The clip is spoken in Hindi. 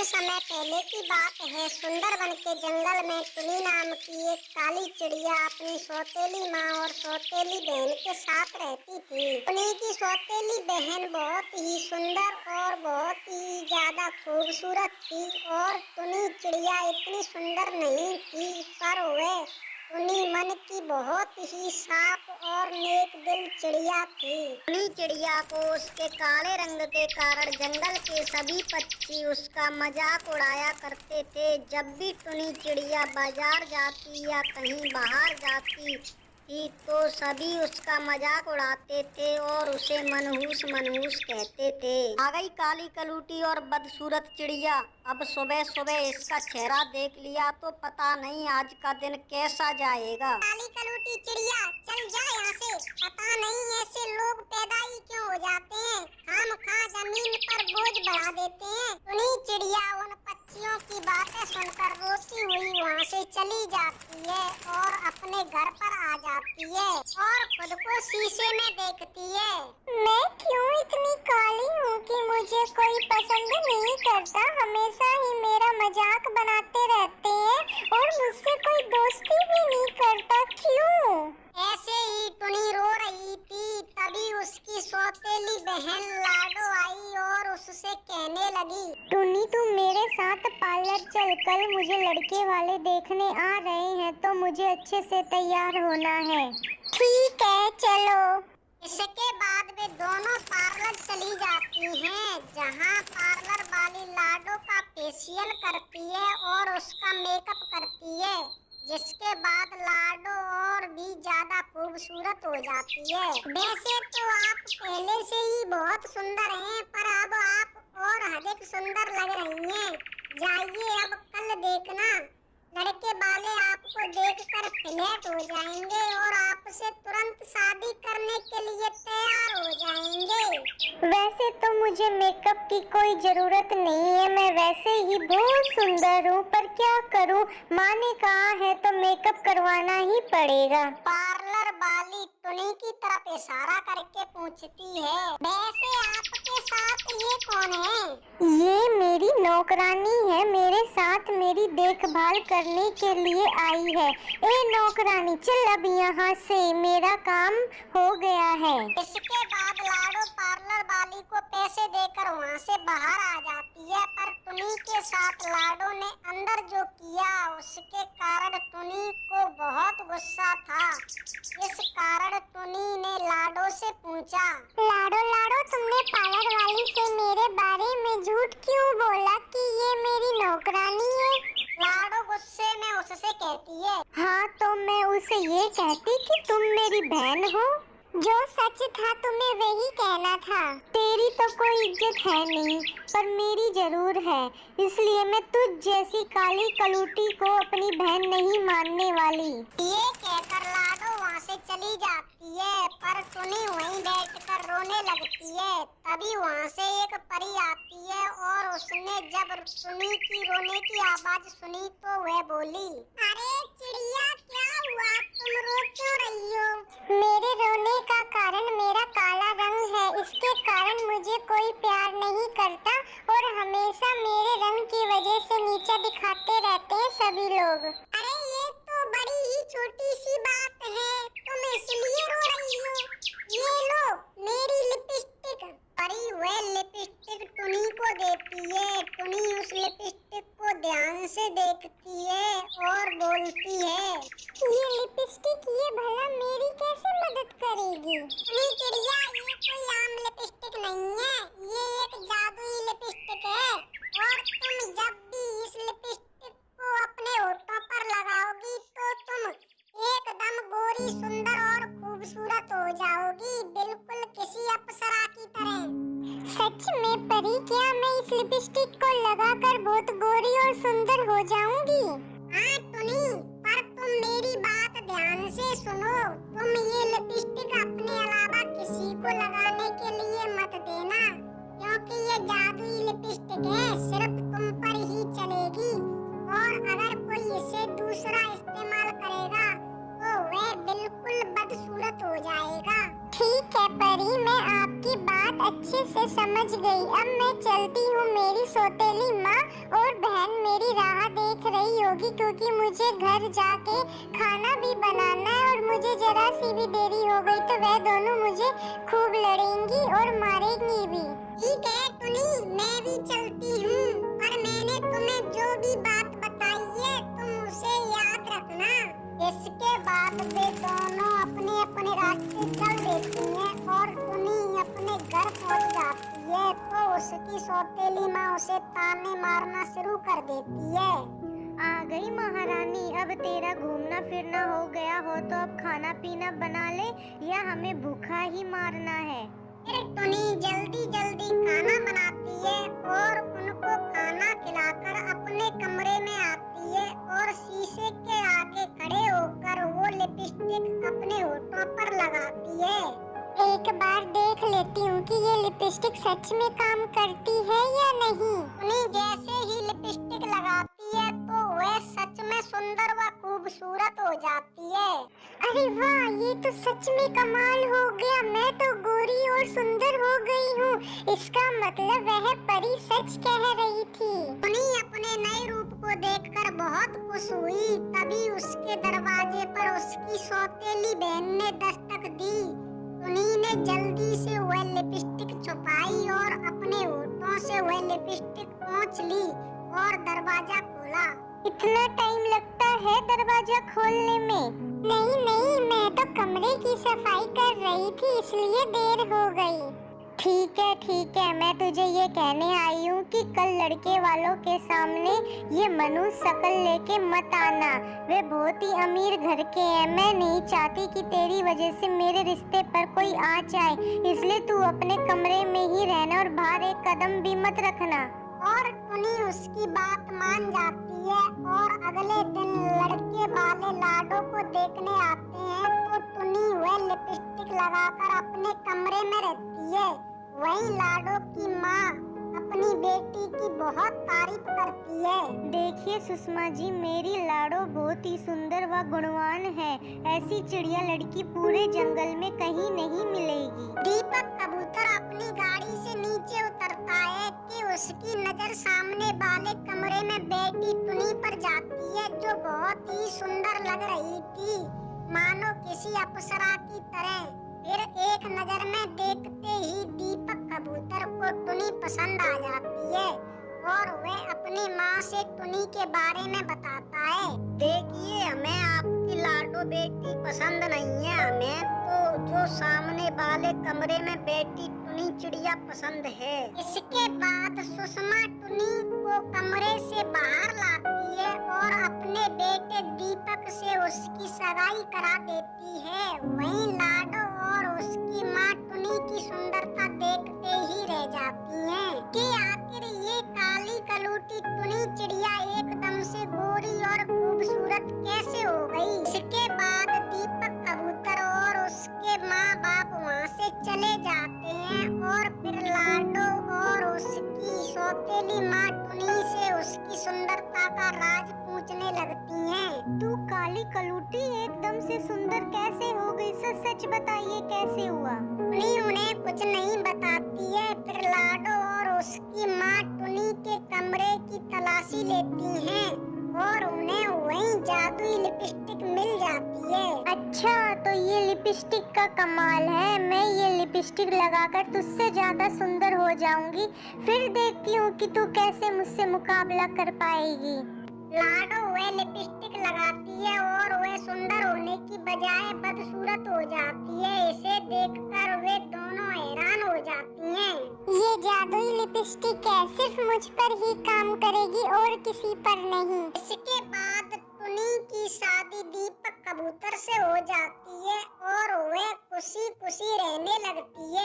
समय पहले की बात है। सुंदरबन के जंगल में टुनी नाम की एक काली चिड़िया अपनी सौतेली माँ और सौतेली बहन के साथ रहती थी। टुनी की सौतेली बहन बहुत ही सुंदर और बहुत ही ज्यादा खूबसूरत थी और टुनी चिड़िया इतनी सुंदर नहीं थी, पर वह टुनी मन की बहुत ही साफ और नेक दिल चिड़िया थी। टुनी चिड़िया को उसके काले रंग के कारण जंगल के सभी पक्षी उसका मजाक उड़ाया करते थे। जब भी टुनी चिड़िया बाजार जाती या कहीं बाहर जाती थी तो सभी उसका मजाक उड़ाते थे और उसे मनहूस मनहूस कहते थे। आ गई काली कलूटी और बदसूरत चिड़िया। अब सुबह सुबह इसका चेहरा देख लिया तो पता नहीं आज का दिन कैसा जाएगा। काली कलूटी चिड़िया, चल जा यहाँ से। पता नहीं ऐसे लोग पैदा ही क्यों हो जाते हैं, खामखा जमीन पर बोझ बढ़ा देते हैं। टुनी चिड़िया उन पक्षियों की बातें सुनकर रोती हुई वहाँ से चली जाती है और अपने घर पर आ जाती है और खुद को शीशे में देखती है। मैं क्यों इतनी काली हूँ कि मुझे कोई पसंद नहीं करता, हमेशा ही मेरा मजाक बनाते रहते हैं और मुझसे कोई दोस्ती भी नहीं करता, क्यों? ऐसे ही टुनी रो रही थी, तभी उसकी सौतेली बहन लाडो आई और उससे कहने लगी, टुनी तुम मेरे साथ पार्लर चल, कल मुझे लड़के वाले देखने आ रहे हैं तो मुझे अच्छे से तैयार होना है। ठीक है चलो। इसके बाद वे दोनों पार्लर चली जाती हैं, जहां पार्लर वाली लाडो का फेशियल करती है और उसका मेकअप करती है, जिसके बाद लाडो और भी ज्यादा खूबसूरत हो जाती है। वैसे तो आप पहले से ही बहुत सुंदर हैं, पर अब आप और अधिक सुंदर लग रही हैं। जाइए, अब कल देखना लड़के वाले आपको देखकर फ्लैट हो जाएंगे और आपसे तुरंत शादी करने के लिए तैयार हो जाएंगे। वैसे तो मुझे मेकअप की कोई जरूरत नहीं है, मैं वैसे ही बहुत सुंदर हूँ, पर क्या करूँ, माँ ने कहा है तो मेकअप करवाना ही पड़ेगा। पार्लर वाली टुनी की तरफ इशारा करके पूछती है, वैसे आपके साथ ये कौन है? ये मेरी नौकरानी है, मेरे साथ मेरी देखभाल करने के लिए आई है। ए नौकरानी, चल अब यहाँ से, मेरा काम हो गया है। इसके बाद लाडो पार्लर वाली को पैसे देकर वहाँ से बाहर आ जाती है, पर टुनी के साथ लाडो ने अंदर जो किया उसके कारण टुनी को बहुत गुस्सा था। इस कारण टुनी ने लाडो से पूछा, लाडो लाडो तुमने पार्लर वाली से मेरे बारे में झूठ क्यों बोला कि ये मेरी नौकरानी है? लाडो गुस्से में उससे कहती है, हाँ तो मैं उसे ये कहती कि तुम मेरी बहन हो। जो सच था तुम्हें वही कहना था। तेरी तो कोई इज्जत है नहीं, पर मेरी जरूर है, इसलिए मैं तुझ जैसी काली कलूटी को अपनी बहन नहीं मानने वाली। ये कहकर लाडो वहाँ से चली जाती है, पर टुनी वहीं बैठकर रोने लगती है। तभी वहाँ से एक परी आती है और उसने जब टुनी की रोने की आवाज सुनी तो वह बोली, अरे चिड़िया क्या हुआ, तुम रो क्यों रही हो? मेरे रोने का कारण मेरा काला रंग है, इसके कारण मुझे कोई प्यार नहीं करता और हमेशा मेरे रंग की वजह से नीचा दिखाते रहते हैं सभी लोग। अरे ये तो बड़ी ही छोटी सी बात है, तुम इसलिए रो रही हो। ये लो मेरी लिपस्टिक। परी वह लिपस्टिक टुनी को देती है। टुनी उस लिपस्टिक को ध्यान से देखती है और बोलती है, ये लिपस्टिक ये भला मेरी कैसे मदद करेगी? टुनी चिड़िया, ये कोई आम लिपस्टिक नहीं है, ये एक जादुई लिपस्टिक है और तुम जब भी इस लिपस्टिक को अपने होठों पर लगाओगी तो तुम एकदम गोरी, सुंदर और खूबसूरत हो जाओगी, बिल्कुल किसी अप्सरा की तरह। सच में परी, क्या मैं इस लिपस्टिक को लगाकर बहुत गोरी और सुंदर हो जाऊंगी? हाँ टुनी, पर तुम मेरी बात ध्यान से सुनो, तुम ये लिपस्टिक अपने अलावा किसी को लगाने के लिए मत देना, क्योंकि ये जादुई लिपस्टिक है, सिर्फ तुम पर ही चलेगी और अगर कोई इसे दूसरा इस्तेमाल करेगा तो वह बिल्कुल बदसूरत हो जाएगा। ठीक है परी, मैं आपकी बात अच्छे से समझ गई, अब मैं चलती हूँ, मेरी सौतेली माँ मेरी राह देख रही होगी, क्योंकि मुझे घर जाके खाना भी बनाना है और मुझे जरा सी भी देरी हो गई तो वह दोनों मुझे खूब लड़ेंगी और मारेंगी भी। ठीक है टुनी, मैं भी चलती हूँ, पर मैंने तुम्हें जो भी बात बताई है तुम उसे याद रखना। इसके बाद वे दोनों अपने अपने रास्ते चल देती हैं और टुनी अपने घर पहुँच जाती है तो उसकी सौतेली माँ उसे ताने मारना शुरू कर देती है। आ गई महारानी, अब तेरा घूमना फिरना हो गया हो तो अब खाना पीना बना ले या हमें भूखा ही मारना है। फिर टुनी जल्दी जल्दी खाना बनाती है और उनको खाना खिलाकर अपने कमरे में आती है और शीशे के आगे खड़े होकर वो लिपस्टिक अपने होठों पर लगाती है। एक बार देख लेती हूँ कि ये लिपस्टिक सच में काम करती है या नहीं। टुनी जैसे ही लिपस्टिक लगाती है तो वह सच में सुंदर व खूबसूरत हो जाती है। अरे वाह, ये तो सच में कमाल हो गया, मैं तो गोरी और सुंदर हो गई हूँ। इसका मतलब वह परी सच कह रही थी। टुनी अपने नए रूप को देखकर बहुत खुश हुई। तभी उसके दरवाजे पर उसकी सौतेली बहन ने दस्तक दी। टुनी ने जल्दी से वह लिपस्टिक छुपाई और अपने होठों से वह लिपस्टिक पोंछ ली और दरवाजा खोला। इतना टाइम लगता है दरवाजा खोलने में? नहीं नहीं, मैं तो कमरे की सफाई कर रही थी इसलिए देर हो गई। ठीक है, मैं तुझे ये कहने आई हूँ कि कल लड़के वालों के सामने ये मनुष्य शक्ल लेके मत आना। वे बहुत ही अमीर घर के हैं। मैं नहीं चाहती कि तेरी वजह से मेरे रिश्ते पर कोई आ जाए, इसलिए तू अपने कमरे में ही रहना और बाहर एक कदम भी मत रखना। और टुनी उसकी बात मान जाती है और अगले दिन लड़के वाले लाडो को देखने आते हैं तो टुनी वह लिपस्टिक लगाकर अपने कमरे में रहती है। वहीं लाडो की माँ अपनी बेटी की बहुत तारीफ करती है। देखिए सुषमा जी, मेरी लाडो बहुत ही सुंदर व गुणवान है। ऐसी चिड़िया लड़की पूरे जंगल में कहीं नहीं मिलेगी। दीपक कबूतर अपनी गाड़ी से नीचे उतरता है कि उसकी नजर सामने वाले कमरे में बैठी टुनी पर जाती है, जो बहुत ही सुंदर लग रही थी, मानो किसी अप्सरा की तरह। फिर एक नजर में देखते ही दीपक कबूतर को टुनी पसंद आ जाती है और वह अपनी माँ से टुनी के बारे में बताता है। देखिए, हमें आपकी लाडो बेटी पसंद नहीं है, हमें तो जो सामने वाले कमरे में बैठी टुनी चिड़िया पसंद है। इसके बाद सुषमा टुनी को कमरे से बाहर लाती है और अपने बेटे दीपक से उसकी सगाई करा देती है। वहीं लाडो और उसकी माँ टुनी की सुंदरता देखते ही रह जाती हैं कि आखिर ये काली कलूटी टुनी चिड़िया एकदम से गोरी और खूबसूरत कैसे हो गई। इसके बाद दीपक कबूतर और उसके माँ बाप वहाँ से चले जाते हैं और फिर लाडो और उसकी सौतेली माँ टुनी से उसकी सुंदरता का राज पूछने लगती हैं। तू काली कलूटी एकदम से सुंदर कैसे हो गई? सच बताइए, कैसे हुआ? टुनी उन्हें कुछ नहीं बताती है। फिर लाडो और उसकी माँ टुनी के कमरे की तलाशी लेती हैं और उन्हें वहीं जादुई लिपस्टिक मिल जाती है। अच्छा, तो ये लिपस्टिक का कमाल है। मैं ये लिपस्टिक लगाकर तुझसे ज्यादा सुंदर हो जाऊंगी। फिर देखती हूँ कि तू कैसे मुझसे मुकाबला कर पाएगी। लाडो वह लिपस्टिक लगाती है और वह सुंदर होने की बजाय बदसूरत हो जाती है। इसे देखकर वे दोनों हैरान हो जाती हैं। ये जादुई लिपस्टिक है, सिर्फ मुझ पर ही काम करेगी और किसी पर नहीं। इसके बाद टुनी की शादी दीपक कबूतर से हो जाती है और वह खुशी खुशी रहने लगती है।